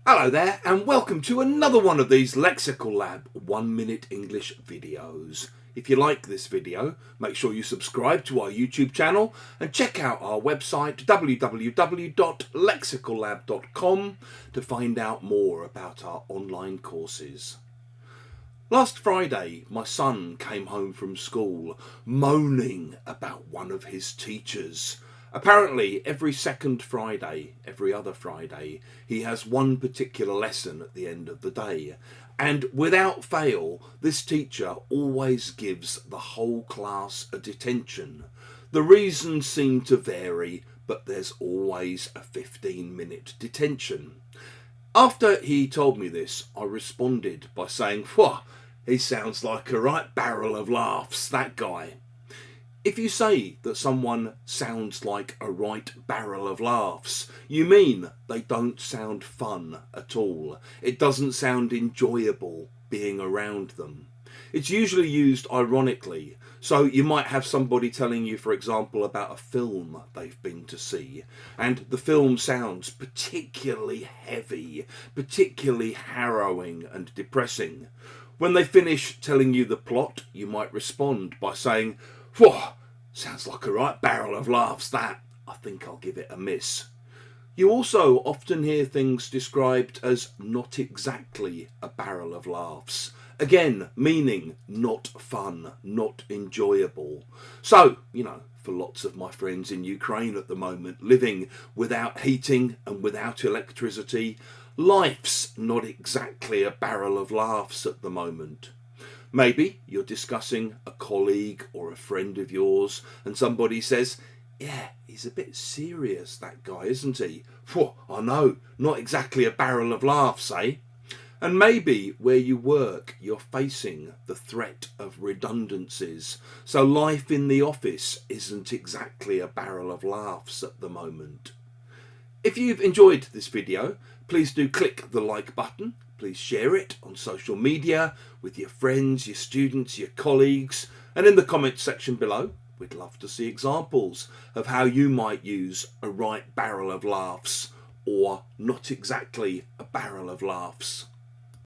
Hello there and welcome to another one of these Lexical Lab 1 minute English videos. If you like this video, make sure you subscribe to our YouTube channel and check out our website www.lexicallab.com to find out more about our online courses. Last Friday, my son came home from school moaning about one of his teachers. Apparently, every second Friday, every other Friday, he has one particular lesson at the end of the day. And without fail, this teacher always gives the whole class a detention. The reasons seem to vary, but there's always a 15-minute detention. After he told me this, I responded by saying, "Whoa, he sounds like a right barrel of laughs, that guy." If you say that someone sounds like a right barrel of laughs, you mean they don't sound fun at all. It doesn't sound enjoyable being around them. It's usually used ironically, so you might have somebody telling you, for example, about a film they've been to see, and the film sounds particularly heavy, particularly harrowing and depressing. When they finish telling you the plot, you might respond by saying, "Whoa, sounds like a right barrel of laughs, that. I think I'll give it a miss." You also often hear things described as not exactly a barrel of laughs. Again, meaning not fun, not enjoyable. So, for lots of my friends in Ukraine at the moment, living without heating and without electricity, life's not exactly a barrel of laughs at the moment. Maybe you're discussing a colleague or a friend of yours and somebody says, "Yeah, he's a bit serious, that guy, isn't he? Phew, I know, not exactly a barrel of laughs, eh?" And maybe where you work, you're facing the threat of redundancies. So life in the office isn't exactly a barrel of laughs at the moment. If you've enjoyed this video, please do click the like button. Please share it on social media with your friends, your students, your colleagues, and in the comments section below, we'd love to see examples of how you might use a right barrel of laughs or not exactly a barrel of laughs.